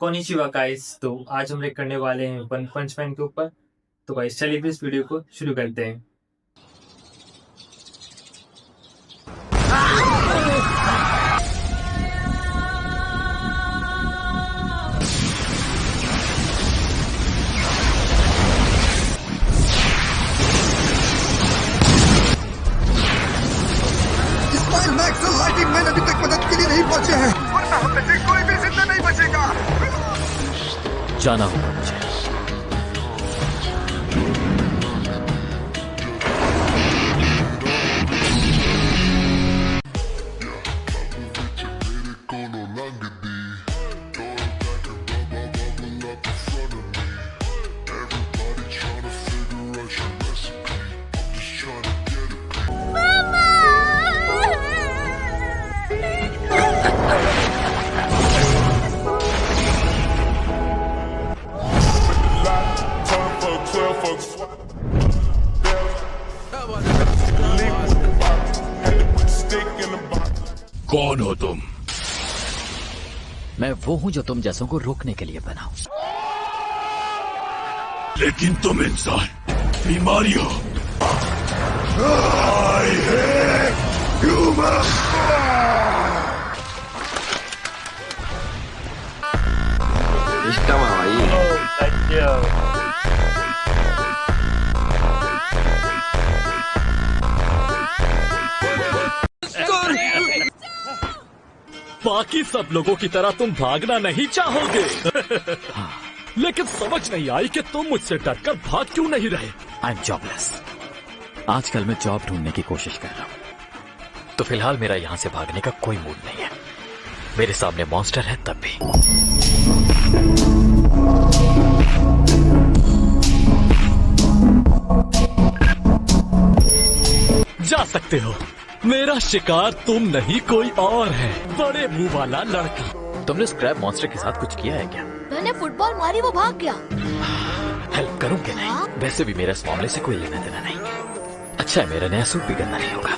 Konnichiwa guys. तो आज हम रेक करने वाले हैं वन पंच मैन के ऊपर। तो गाइस चलिए फिर इस वीडियो को शुरू करते हैं। मैक्स और लाइटिंग मैन अभी तक मदद के लिए नहीं पहुंचे हैं, वरना हम में से कोई भी जिंदा नहीं बचेगा। जाना होगा मुझे। कौन हो तुम? मैं वो हूं जो तुम जैसों को रोकने के लिए बना हूं। लेकिन तुम इंसान बीमारी हो। I hate humans! बाकी सब लोगों की तरह तुम भागना नहीं चाहोगे। लेकिन समझ नहीं आई कि तुम मुझसे डरकर भाग क्यों नहीं रहे। I am jobless. आजकल मैं जॉब ढूंढने की कोशिश कर रहा हूं, तो फिलहाल मेरा यहां से भागने का कोई मूड नहीं है। मेरे सामने मॉन्स्टर है तब भी। जा सकते हो। मेरा शिकार तुम नहीं कोई और है, बड़े मुंह वाला लड़का। तुमने स्क्रैप मॉन्स्टर के साथ कुछ किया है क्या? मैंने फुटबॉल मारी, वो भाग गया। हेल्प करूं कि नहीं? वैसे भी मेरा इस मामले से कोई लेना देना नहीं। अच्छा है मेरा नया सूट भी गंदा नहीं होगा।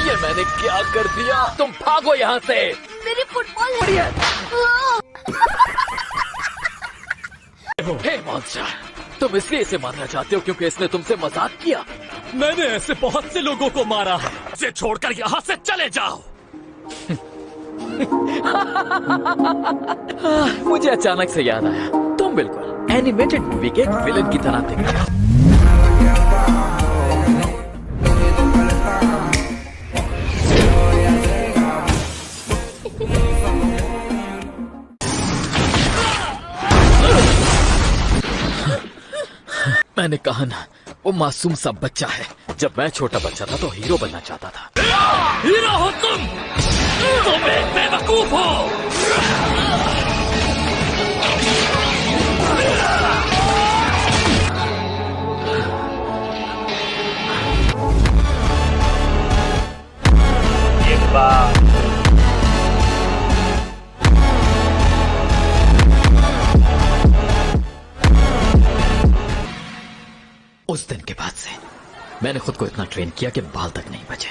ये मैंने क्या कर दिया? तुम भागो यहाँ से। मेरी फुटबॉल हे मॉन्स्टर, तुम इसलिए इसे मारना चाहते हो क्योंकि इसने तुमसे मजाक किया? मैंने ऐसे बहुत से लोगों को मारा है। इसे छोड़कर यहाँ से चले जाओ। मुझे अचानक से याद आया, तुम बिल्कुल एनिमेटेड मूवी के एक विलन की तरह दिख रहे हो। मैंने कहा ना, वो मासूम सा बच्चा है। जब मैं छोटा बच्चा था तो हीरो बनना चाहता था। हीरो हो तुम एक बेवकूफ हो। एक बार उस दिन के बाद से मैंने खुद को इतना ट्रेन किया कि बाल तक नहीं बचे।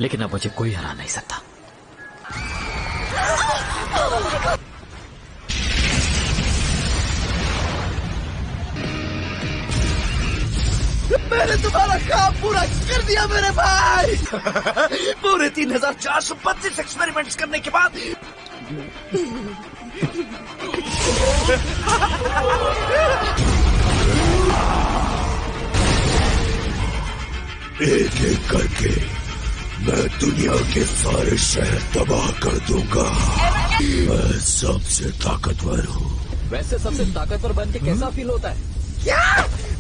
लेकिन अब मुझे कोई हरा नहीं सकता। मैंने तुम्हारा काम पूरा कर दिया मेरे भाई। पूरे 3425 एक्सपेरिमेंट्स करने के बाद एक एक करके मैं दुनिया के सारे शहर तबाह कर दूंगा। मैं सबसे ताकतवर हूँ। वैसे सबसे ताकतवर बन के कैसा फील होता है? क्या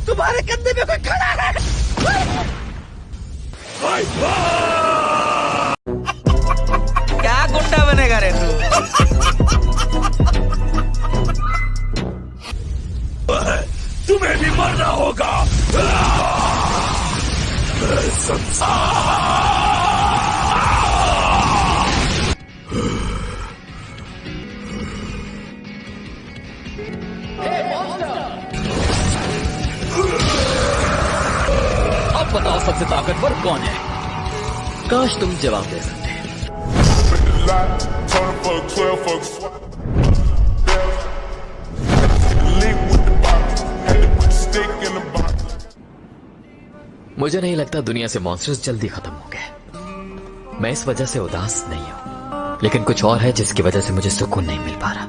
तुम्हारे कंधे में कोई खड़ा है? क्या गुंडा बनेगा रे तू? तुम्हें भी मरना होगा। मैं कौन है? काश तुम जवाब दे सकते। Turn fuck 12 fuck swap. Leap with the box. Had to put the stick in the box. मुझे नहीं लगता दुनिया से मॉन्स्टर्स जल्दी खत्म हो गए। मैं इस वजह से उदास नहीं हूं, लेकिन कुछ और है जिसकी वजह से मुझे सुकून नहीं मिल पा रहा।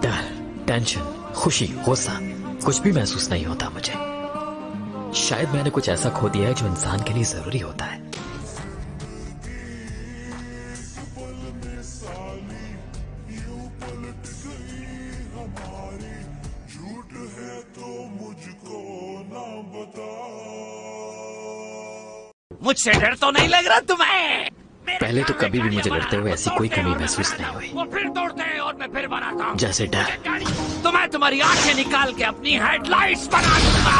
डर, टेंशन, खुशी, गुस्सा, कुछ भी महसूस नहीं होता मुझे। शायद मैंने कुछ ऐसा खो दिया है जो इंसान के लिए जरूरी होता है। मुझसे डर तो नहीं लग रहा तुम्हें? पहले तो कभी भी मुझे लड़ते हुए ऐसी कोई कमी महसूस नहीं हुई, वो फिर तोड़ते हैं और मैं फिर बनाता हूँ। जैसे डर। तो मैं तुम्हारी आंखें निकाल के अपनी हेडलाइट्स बना दूंगा।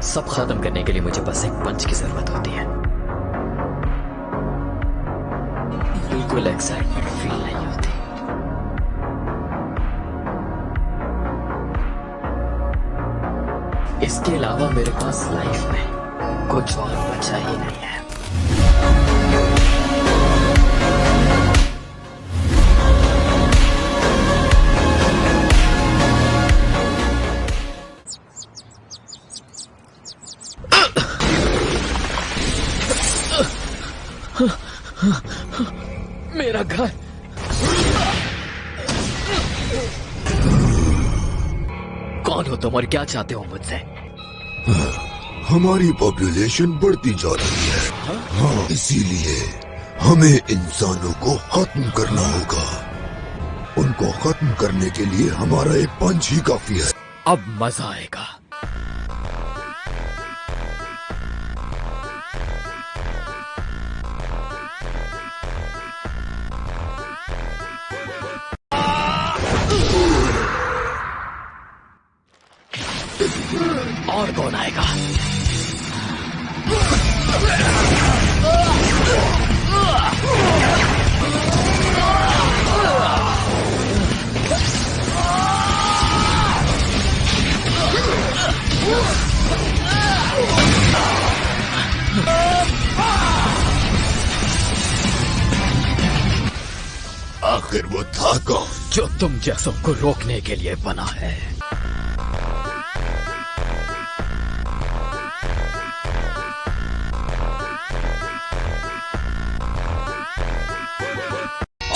सब खत्म करने के लिए मुझे बस एक पंच की जरूरत होती है। बिल्कुल एक्साइटमेंट फील नहीं होती। इसके अलावा मेरे पास लाइफ में कुछ और बचा ही नहीं है। मेरा घर। कौन हो तुम और क्या चाहते हो मुझसे? हमारी पॉपुलेशन बढ़ती जा रही है। हाँ, इसीलिए हमें इंसानों को खत्म करना होगा। उनको खत्म करने के लिए हमारा एक पंच ही काफी है। अब मजा आएगा। और कौन आएगा? आखिर वो था कौन जो तुम जैसों को रोकने के लिए बना है?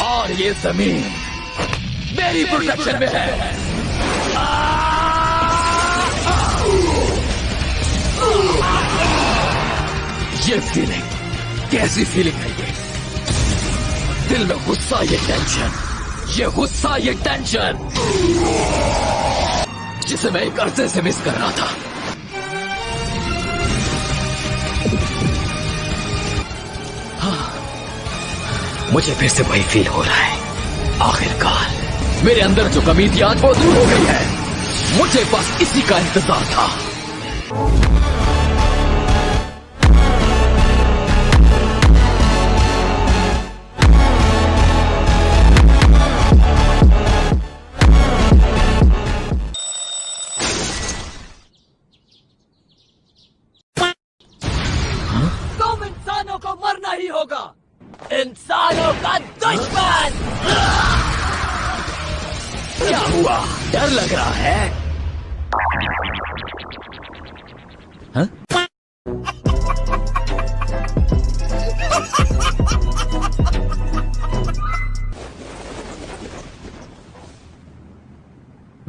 और ये जमीन मेरी प्रोटेक्शन में है। ये फीलिंग कैसी फीलिंग है ये? दिल में गुस्सा, ये टेंशन, ये गुस्सा, ये टेंशन जिसे मैं एक अरसे से मिस कर रहा था। मुझे फिर से वही फील हो रहा है। आखिरकार मेरे अंदर जो कमी थी आज वो दूर हो गई है। मुझे बस इसी का इंतजार था। तुम इंसानों को मरना ही होगा, इंसानों का दुश्मन। क्या हुआ? डर लग रहा है? हाँ?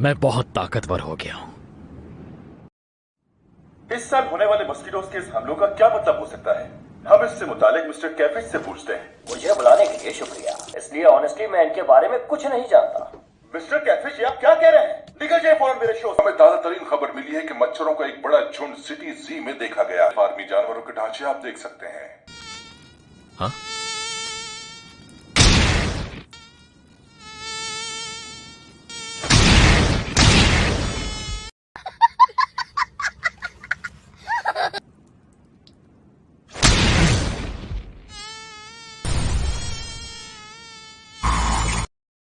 मैं बहुत ताकतवर हो गया हूं। इस साल होने वाले मस्कीटोज के इस हमलों का क्या मतलब हो सकता है? हम इससे मुतालिक मिस्टर कैफिस से पूछते हैं। मुझे बुलाने के लिए शुक्रिया। इसलिए ऑनेस्टली मैं इनके बारे में कुछ नहीं जानता। मिस्टर कैफिस, ये आप क्या कह रहे हैं? निकल जाए फौरन मेरे शो से। हमें ताजा तरीन खबर मिली है कि मच्छरों का एक बड़ा झुंड सिटी जी में देखा गया। फार्मी जानवरों के ढांचे आप देख सकते हैं। हाँ?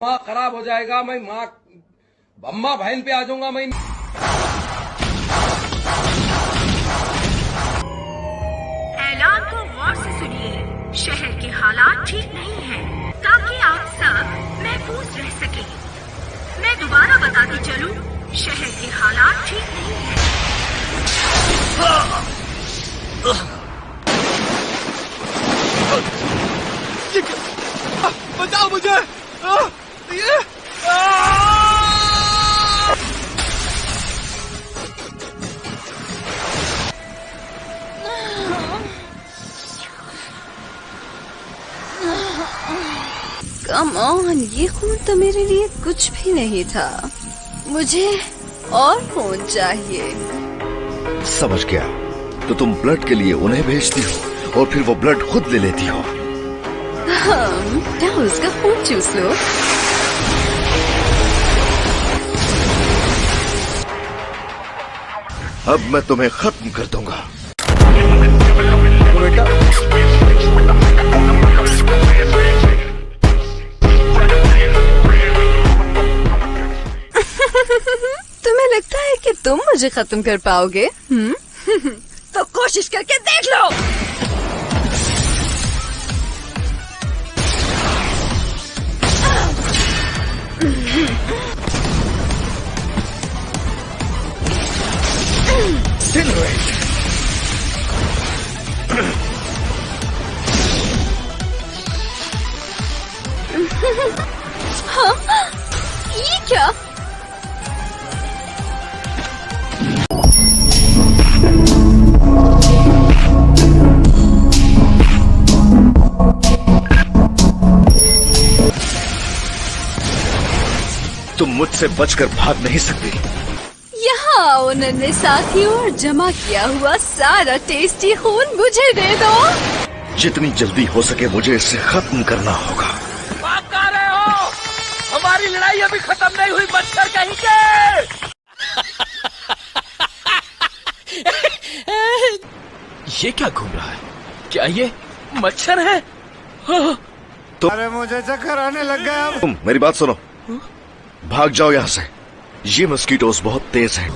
माँ खराब हो जाएगा, मैं माँ अम्मा बहन पे आ जाऊंगा मैं। ऐलान को गौर से सुनिए। शहर के हालात ठीक नहीं हैं, ताकि आप सब महफूज रह सके। मैं दोबारा बताती चलूं, शहर के हालात ठीक नहीं हैं। बचाओ मुझे। कम ऑन, ये खून तो मेरे लिए कुछ भी नहीं था। मुझे और खून चाहिए। समझ गया। तो तुम ब्लड के लिए उन्हें भेजती हो और फिर वो ब्लड खुद ले लेती हो। क्या उसका खून चूस लो। अब मैं तुम्हें खत्म कर दूंगा। तुम्हें लगता है कि तुम मुझे खत्म कर पाओगे? तो कोशिश करके देख लो। हाँ, ये क्या? तुम मुझसे बचकर भाग नहीं सकती। यहाँ उन्होंने साथियों और जमा किया हुआ सारा टेस्टी खून मुझे दे दो। जितनी जल्दी हो सके मुझे इसे खत्म करना होगा। बात कर रहे हो? हमारी लड़ाई अभी खत्म नहीं हुई, मच्छर कहीं के। ये क्या घूम रहा है? क्या ये मच्छर है? तो अरे मुझे चक्कर आने लग गया। तुम मेरी बात सुनो, भाग जाओ यहाँ से। ये मस्कीटोस बहुत तेज हैं।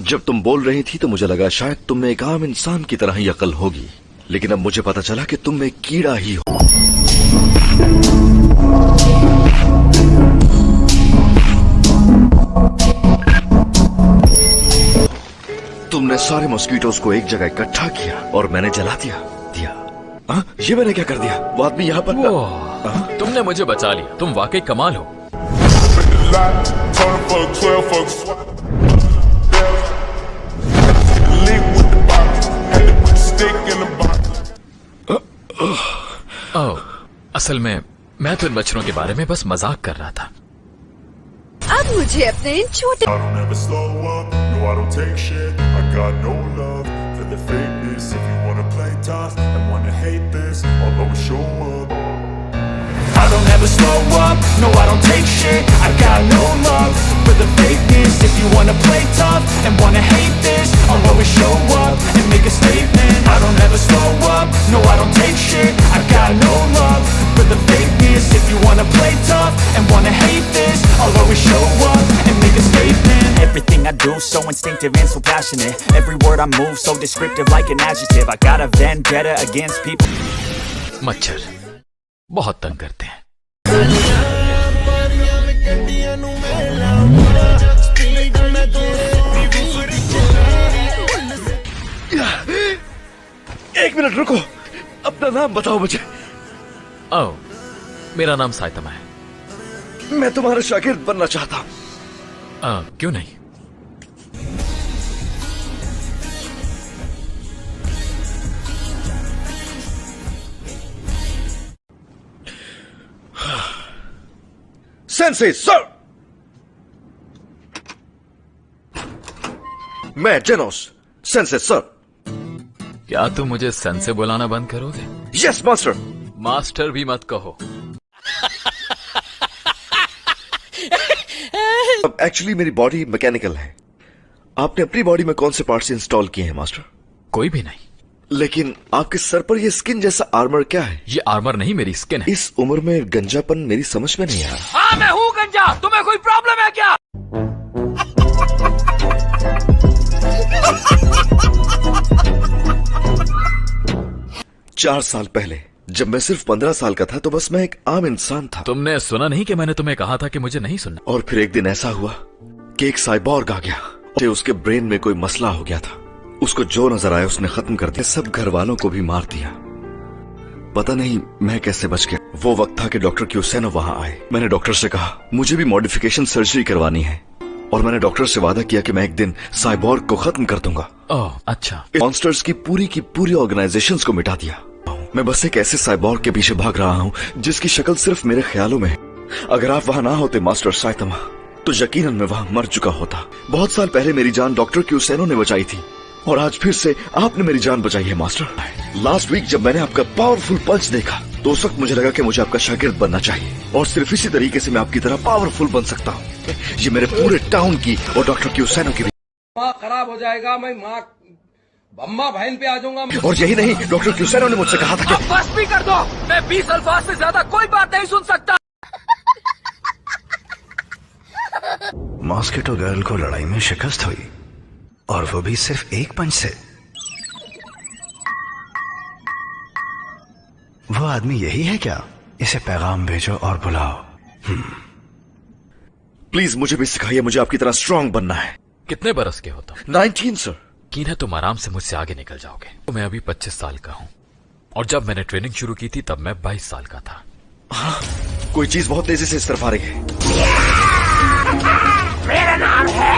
जब तुम बोल रही थी तो मुझे लगा शायद तुम में एक आम इंसान की तरह ही अकल होगी, लेकिन अब मुझे पता चला कि तुम में एक कीड़ा ही हो। तुमने सारे मॉस्किटोज को एक जगह इकट्ठा किया और मैंने जला दिया। ये मैंने क्या कर दिया? वो आदमी यहाँ पर। तुमने मुझे बचा लिया। तुम वाकई कमाल हो। असल में मैं तो इन मच्छरों के बारे में बस मजाक कर रहा था। अब मुझे अपने इन छोटे I don't ever slow up, no I don't take shit. I got no love for the fakeness. If you wanna play tough and wanna hate this, I'll always show up and make a statement. I don't ever slow up, no I don't take shit. I got no love for the fakeness. If you wanna play tough and wanna hate this, I'll always show up and make a statement. Everything I do so instinctive and so passionate. Every word I move so descriptive like an adjective. I got a vendetta against people. मच्छर बहुत तंग करते हैं। एक minute रुको, अपना नाम बताओ मुझे। ओह, मेरा नाम साइतमा है। मैं तुम्हारा शागिर्द बनना चाहता हूं। क्यों नहीं? सेंसे सर, मैं जेनोस। Sense sir. क्या तुम मुझे सन से बुलाना बंद करोगे? Yes master. मास्टर भी मत कहो। एक्चुअली मेरी बॉडी मैकेनिकल है। आपने अपनी बॉडी में कौन से पार्ट्स इंस्टॉल किए हैं मास्टर? कोई भी नहीं। लेकिन आपके सर पर ये स्किन जैसा आर्मर क्या है? ये आर्मर नहीं, मेरी स्किन है। इस उम्र में गंजापन मेरी समझ में नहीं आ रहा। हाँ मैं हूँ गंजा, तुम्हें कोई प्रॉब्लम है क्या? चार साल पहले जब मैं सिर्फ 15 साल का था तो बस मैं एक आम इंसान था। तुमने सुना नहीं कि मैंने तुम्हें कहा था कि मुझे नहीं सुनना? और फिर एक दिन ऐसा हुआ कि एक साइबॉर्ग आ गया। उसके ब्रेन में कोई मसला हो गया था। उसको जो नजर आया उसने खत्म कर दिया, सब घर वालों को भी मार दिया। पता नहीं मैं कैसे बच गया। वो वक्त था कि डॉक्टर क्यूसेनो वहां आए। मैंने डॉक्टर से कहा मुझे भी मॉडिफिकेशन सर्जरी करवानी है और मैंने डॉक्टर से वादा किया कि मैं एक दिन साइबॉर्ग को खत्म कर दूंगा। ओह अच्छा। मॉन्स्टर्स की पूरी ऑर्गेनाइजेशंस को मिटा दिया। मैं बस एक ऐसे साइबॉर्ग के पीछे भाग रहा हूँ जिसकी शक्ल सिर्फ मेरे ख्यालों में है। अगर आप वहां ना होते मास्टर साइतमा तो यकीनन मैं वहां मर चुका होता। बहुत साल पहले मेरी जान डॉक्टर क्यूसेनो ने बचाई थी और आज फिर से आपने मेरी जान बचाई है मास्टर। लास्ट वीक जब मैंने आपका पावरफुल पंच देखा तो उस वक्त मुझे लगा कि मुझे आपका शागिर्द बनना चाहिए और सिर्फ इसी तरीके से मैं आपकी तरह पावरफुल बन सकता हूँ। ये मेरे पूरे टाउन की और डॉक्टर क्यूसेनो की भी। माँ खराब हो जाएगा, मैं माँ बम्मा बहन पे आ जाऊंगा। और यही नहीं, डॉक्टर क्यूसेनो ने मुझसे कहा था कि बस भी कर दो, मैं 20 अल्फाज से ज्यादा कोई बात नहीं सुन सकता। मॉस्किटो गर्ल को लड़ाई में शिकस्त हुई और वो भी सिर्फ एक पंच से। वो आदमी यही है क्या? इसे पैगाम भेजो और बुलाओ। प्लीज मुझे भी सिखाइए, मुझे आपकी तरह स्ट्रांग बनना है। कितने बरस के हो तुम? 19 सर। यकीन है तुम आराम से मुझसे आगे निकल जाओगे। तो मैं अभी 25 साल का हूँ और जब मैंने ट्रेनिंग शुरू की थी तब मैं 22 साल का था। हाँ, कोई चीज बहुत तेजी से इस तरफ आ रही है। मेरा नाम है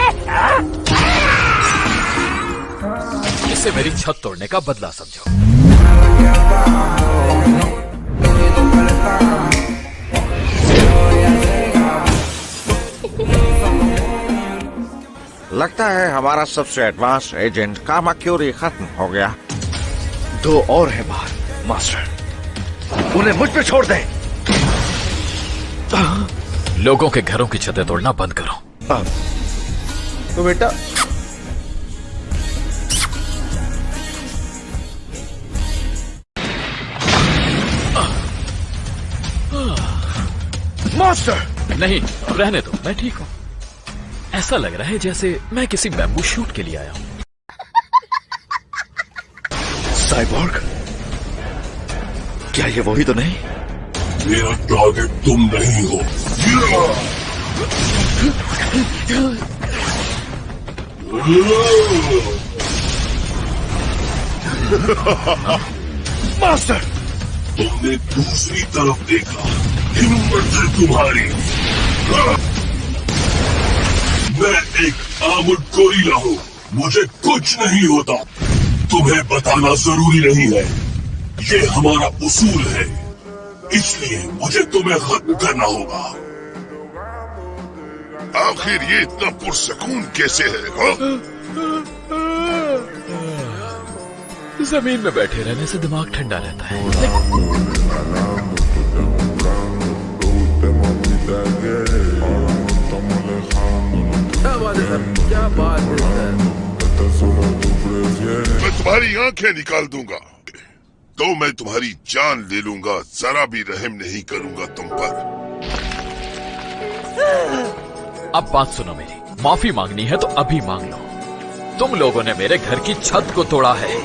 इसे मेरी छत तोड़ने का बदला समझो। लगता है हमारा सबसे एडवांस एजेंट कामाक्योरी खत्म हो गया। 2 और है बाहर मास्टर, उन्हें मुझ पे छोड़ दें। लोगों के घरों की छतें तोड़ना बंद करो। तो बेटा मास्टर नहीं, रहने दो, मैं ठीक हूँ। ऐसा लग रहा है जैसे मैं किसी बैम्बू शूट के लिए आया हूँ। साइबॉर्ग, क्या ये वही तो नहीं? मेरा टारगेट तुम नहीं हो। मास्टर, तुमने दूसरी तरफ देखा, हिम्मत है तुम्हारी। मैं एक आर्मर्ड गोरिल्ला हूँ, मुझे कुछ नहीं होता। तुम्हें बताना जरूरी नहीं है, ये हमारा उसूल है, इसलिए मुझे तुम्हें खत्म करना होगा। आखिर ये इतना पुरसकून कैसे है? हाँ? जमीन में बैठे रहने से दिमाग ठंडा रहता है। क्या बात है? मैं तुम्हारी आंखें निकाल दूंगा तो मैं तुम्हारी जान ले लूंगा, जरा भी रहम नहीं करूंगा तुम पर। अब बात सुनो मेरी, माफी मांगनी है तो अभी मांग लो। तुम लोगों ने मेरे घर की छत को तोड़ा है।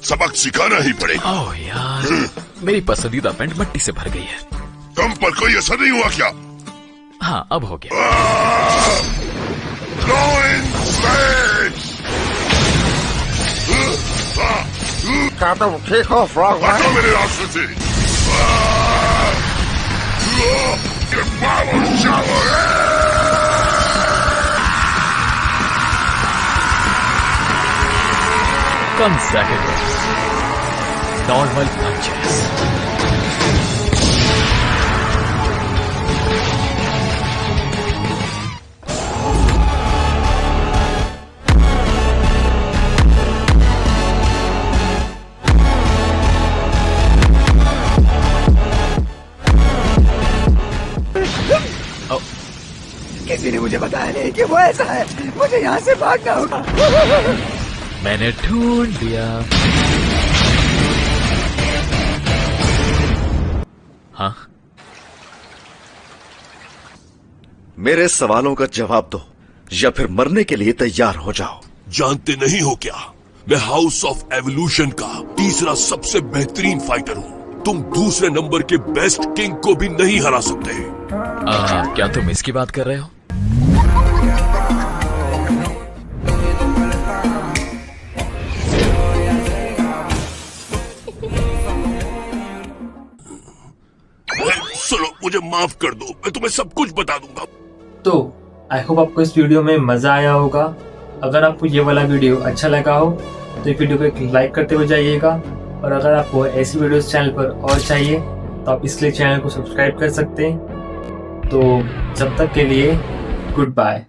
सबक सिखाना ही पड़ेगा। ओह यार, मेरी पसंदीदा पेंट मिट्टी से भर गई है। तुम पर कोई असर नहीं हुआ क्या? हाँ, अब हो गया। क्या तुम ठीक हो फ्रॉग? हटो मेरे रास्ते से। Consecutive normal punches. मुझे बताया नहीं कि वो ऐसा है। मुझे यहाँ से भागना होगा। मैंने ढूंढ लिया। हाँ, मेरे सवालों का जवाब दो या फिर मरने के लिए तैयार हो जाओ। जानते नहीं हो क्या, मैं हाउस ऑफ एवोल्यूशन का तीसरा सबसे बेहतरीन फाइटर हूँ। तुम दूसरे नंबर के बेस्ट किंग को भी नहीं हरा सकते। क्या तुम इसकी बात कर रहे हो? सुनो, मुझे माफ कर दो, मैं तुम्हें सब कुछ बता दूंगा। तो आई होप आपको इस वीडियो में मजा आया होगा। अगर आपको ये वाला वीडियो अच्छा लगा हो तो इस वीडियो को एक लाइक करते हुए जाइएगा, और अगर आपको ऐसी वीडियोस चैनल पर और चाहिए तो आप इसके लिए चैनल को सब्सक्राइब कर सकते हैं। तो जब तक के लिए गुड बाय।